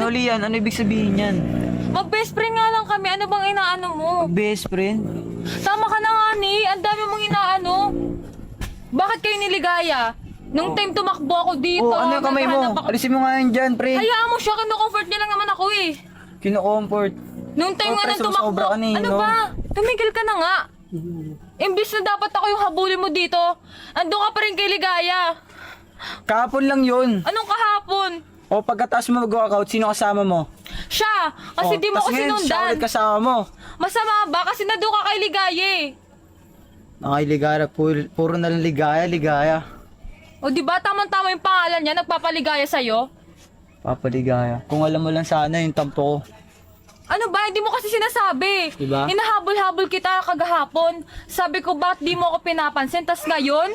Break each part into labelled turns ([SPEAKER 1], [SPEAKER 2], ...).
[SPEAKER 1] Ano, Lian? Ano ibig sabihin yan?
[SPEAKER 2] Mag-best friend nga lang kami. Ano bang inaano mo?
[SPEAKER 1] Best friend?
[SPEAKER 2] Tama ka na nga, ni. Ang dami mong inaano. Bakit kayo niligaya? Nung time tumakbo ako dito.
[SPEAKER 1] Oh, ano yung kamay mo?
[SPEAKER 2] naghahanap ako-
[SPEAKER 1] Alisin mo nga yan dyan, pre.
[SPEAKER 2] Hayaan mo siya. Kino-comfort niya lang naman ako eh.
[SPEAKER 1] Kino-comfort.
[SPEAKER 2] Nung time
[SPEAKER 1] Oh,
[SPEAKER 2] nga
[SPEAKER 1] pre,
[SPEAKER 2] nang tumakbo.
[SPEAKER 1] sumusobra ka na eh,
[SPEAKER 2] Ano
[SPEAKER 1] no?
[SPEAKER 2] ba? Tumigil ka na nga. Imbis na dapat ako yung habulin mo dito. Andun ka pa rin kay Ligaya.
[SPEAKER 1] Kahapon lang yun.
[SPEAKER 2] Anong kahapon?
[SPEAKER 1] O pagkatapos mo mag-workout, sino kasama mo?
[SPEAKER 2] Siya! Kasi
[SPEAKER 1] O,
[SPEAKER 2] di mo
[SPEAKER 1] tas
[SPEAKER 2] ko
[SPEAKER 1] ngayon, siya
[SPEAKER 2] sinundan.
[SPEAKER 1] ulit kasama mo.
[SPEAKER 2] Masama ba? Kasi nandun ka kay Ligaya eh.
[SPEAKER 1] Nakailigaya, puro na lang ligaya.
[SPEAKER 2] O di ba tamang-tama yung pangalan niya, nagpapaligaya sa'yo?
[SPEAKER 1] Papaligaya. Kung alam mo lang sana yung tampo ko.
[SPEAKER 2] Ano ba? Hindi mo kasi sinasabi.
[SPEAKER 1] Diba?
[SPEAKER 2] Hinahabol-habol kita kagahapon. Sabi ko, bakit di mo ako pinapansin? Tas ngayon?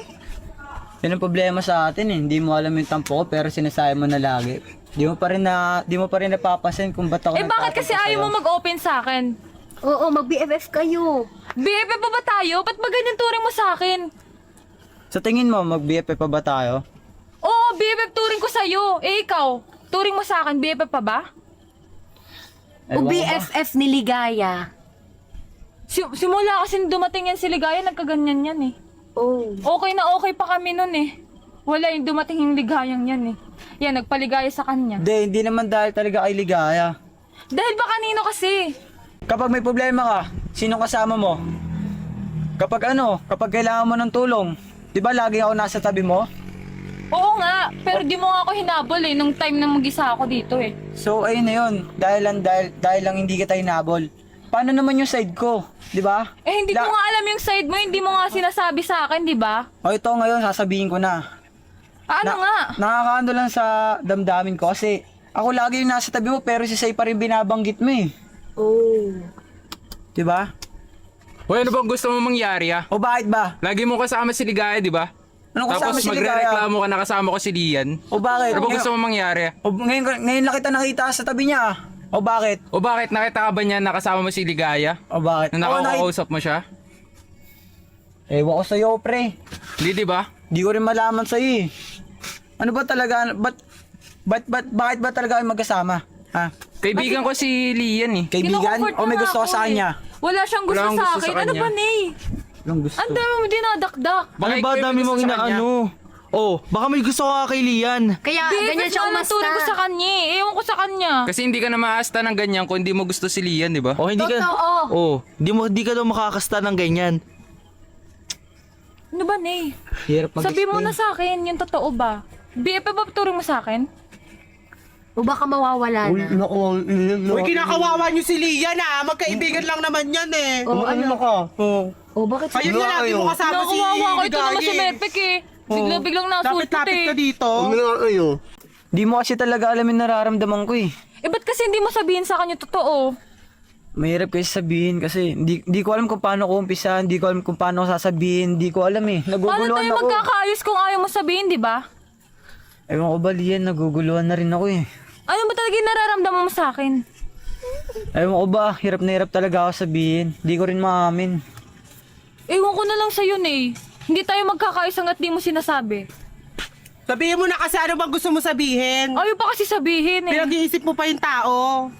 [SPEAKER 1] Yan ang problema sa atin eh. Hindi mo alam yung tampo ko pero sinasabi mo na lagi. Di mo pa rin napapansin kung ba't ako
[SPEAKER 2] Bakit kasi
[SPEAKER 1] nagtatampo
[SPEAKER 2] ayaw mo
[SPEAKER 1] sa'yo.
[SPEAKER 2] mag-open sa akin?
[SPEAKER 3] Oo, mag-BFF kayo.
[SPEAKER 2] BFF pa ba tayo? Ba't ba ganyan turing mo sa akin?
[SPEAKER 1] Sa tingin mo, mag-BFF pa ba tayo?
[SPEAKER 2] Oo, BFF turing ko sa'yo. Eh ikaw, turing mo sa akin, BFF pa ba?
[SPEAKER 3] O
[SPEAKER 1] Ewan ko ba?
[SPEAKER 3] BFF ni Ligaya.
[SPEAKER 2] Simula kasi nung dumating yan si Ligaya, nagkaganyan yan eh.
[SPEAKER 3] Oh.
[SPEAKER 2] Okay na okay pa kami nun eh. Wala yung dumating yung ligayang yan eh. Yan, nagpaligaya sa kanya.
[SPEAKER 1] Hindi naman dahil talaga kay ligaya.
[SPEAKER 2] Dahil ba kanino kasi?
[SPEAKER 1] Kapag may problema ka, sino kasama mo? Kapag kailangan mo ng tulong, di ba lagi ako nasa tabi mo?
[SPEAKER 2] Oo nga, pero di mo nga ako hinabol eh, nung time na mag-isa ako dito eh.
[SPEAKER 1] So ayun na yun, dahil lang hindi kita hinabol. Paano naman yung side ko, di ba?
[SPEAKER 2] Eh hindi ko nga alam yung side mo, hindi mo nga sinasabi sa akin, di ba?
[SPEAKER 1] O ito ngayon, sasabihin ko na.
[SPEAKER 2] Ano nga?
[SPEAKER 1] Nakakaano lang sa damdamin ko kasi ako lagi yung nasa tabi mo pero si Say pa rin binabanggit mo eh.
[SPEAKER 3] Oh.
[SPEAKER 1] Di ba?
[SPEAKER 4] Hoy, ano bang gusto mo mangyari ah?
[SPEAKER 1] O bakit ba?
[SPEAKER 4] Lagi mo kasama si Ligaya, di ba?
[SPEAKER 1] Anong kasama
[SPEAKER 4] Tapos
[SPEAKER 1] si Ligaya?
[SPEAKER 4] magre-reklamo ka na kasama ko si Lian.
[SPEAKER 1] O bakit?
[SPEAKER 4] Ano bang gusto mo mangyari?
[SPEAKER 1] O ngayon lang kita nakita sa tabi niya. O bakit?
[SPEAKER 4] O bakit? Nakita ka ba niya nakasama mo si Ligaya?
[SPEAKER 1] O bakit?
[SPEAKER 4] Na nakakausap mo siya?
[SPEAKER 1] Ewan ko sa'yo, pre.
[SPEAKER 4] Hindi, di ba?
[SPEAKER 1] Di ko rin malaman sa'yo eh. Ano ba talaga? Bakit ba talaga kayo magkasama? Ha?
[SPEAKER 4] Kaibigan ko si Lian eh.
[SPEAKER 1] Kaibigan?
[SPEAKER 2] Kino-comfort
[SPEAKER 1] O may
[SPEAKER 2] niya
[SPEAKER 1] gusto
[SPEAKER 2] nga
[SPEAKER 1] ka sa
[SPEAKER 2] ako
[SPEAKER 1] kanya?
[SPEAKER 2] eh. Wala siyang gusto
[SPEAKER 4] Wala akong
[SPEAKER 2] sa
[SPEAKER 4] gusto
[SPEAKER 2] akin.
[SPEAKER 4] sa
[SPEAKER 2] Ano
[SPEAKER 4] kanya.
[SPEAKER 2] ba, Nay?
[SPEAKER 1] Anong gusto?
[SPEAKER 2] Ang dami mo dinadakdak.
[SPEAKER 4] Baka
[SPEAKER 5] Ano
[SPEAKER 4] ikaw
[SPEAKER 5] ba
[SPEAKER 4] yung
[SPEAKER 5] dami
[SPEAKER 4] gusto
[SPEAKER 5] mong
[SPEAKER 4] sa kanya.
[SPEAKER 5] inaano? Oh, baka may gusto ka kay Lian.
[SPEAKER 3] Kaya
[SPEAKER 2] BFF
[SPEAKER 3] ganyan siya
[SPEAKER 2] nga lang
[SPEAKER 3] umasta.
[SPEAKER 2] turing ko sa kanya eh. Ewan ko sa kanya.
[SPEAKER 4] Kasi hindi ka na maasta ng ganyan kung hindi mo gusto si Lian, di ba?
[SPEAKER 5] Oh, hindi ka.
[SPEAKER 3] Totoo.
[SPEAKER 5] Oh, di ka daw makakasta ng ganyan.
[SPEAKER 2] Ano ba, Nay?
[SPEAKER 1] Hirap mag-explain.
[SPEAKER 2] Sabi mo na sa akin, yung totoo ba? BFF ba turing mo sa akin?
[SPEAKER 3] O baka mawawala na.
[SPEAKER 6] Uy, kinakawawa niyo si Lian ah. Magkaibigan lang naman yan eh.
[SPEAKER 3] O ano?
[SPEAKER 5] ka?
[SPEAKER 3] O bakit
[SPEAKER 6] Ayun nga lagi mo kasama si
[SPEAKER 2] Nakuwawa ko ito naman si
[SPEAKER 6] Ligaya.
[SPEAKER 2] Mepek eh. Biglang nasulpot
[SPEAKER 6] Lapit-lapit ka
[SPEAKER 2] eh.
[SPEAKER 6] dito.
[SPEAKER 1] Di mo kasi talaga alam yung nararamdaman ko eh.
[SPEAKER 2] Eh ba't kasi hindi mo sabihin sa kanya totoo?
[SPEAKER 1] Mahirap kasi sabihin kasi hindi ko alam kung paano ko umpisa, hindi ko alam kung paano ko sasabihin, hindi ko alam eh.
[SPEAKER 2] Paano
[SPEAKER 1] Naguguluhan
[SPEAKER 2] tayo
[SPEAKER 1] ako.
[SPEAKER 2] magkakaayos kung ayaw mo sabihin, di ba?
[SPEAKER 1] Ewan ko ba, Lian, naguguluhan na rin ako eh.
[SPEAKER 2] Ano ba talaga yung nararamdaman mo sa akin?
[SPEAKER 1] Ewan ko ba, hirap na hirap talaga ako sabihin. Hindi ko rin maamin.
[SPEAKER 2] Ewan ko na lang sa'yo, eh. Hindi tayo magkakaayos hanggat di mo sinasabi.
[SPEAKER 6] Sabihin mo na kasi ano bang gusto mo sabihin.
[SPEAKER 2] Ayaw pa kasi sabihin eh.
[SPEAKER 6] Pinag-iisip mo pa yung tao.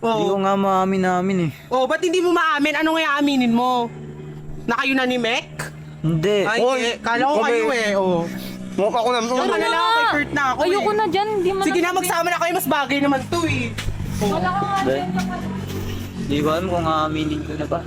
[SPEAKER 1] Hindi ko
[SPEAKER 6] Oh.
[SPEAKER 1] nga maamin namin eh.
[SPEAKER 6] Oh, ba't hindi mo maamin? Ano nga aaminin mo? Na kayo na ni Mek?
[SPEAKER 1] Hindi.
[SPEAKER 6] Ay, kala ko kayo eh. Oh.
[SPEAKER 5] Mukha ko na.
[SPEAKER 6] Yung na lang, kay Kurt na ako
[SPEAKER 2] Ayoko
[SPEAKER 6] eh.
[SPEAKER 2] na dyan, hindi mo
[SPEAKER 6] Sige na,
[SPEAKER 2] sabihin.
[SPEAKER 6] magsama na kayo. Mas bagay naman to eh.
[SPEAKER 2] Wala ka nga dyan.
[SPEAKER 1] Hindi ko alam kung aaminin ko na ba.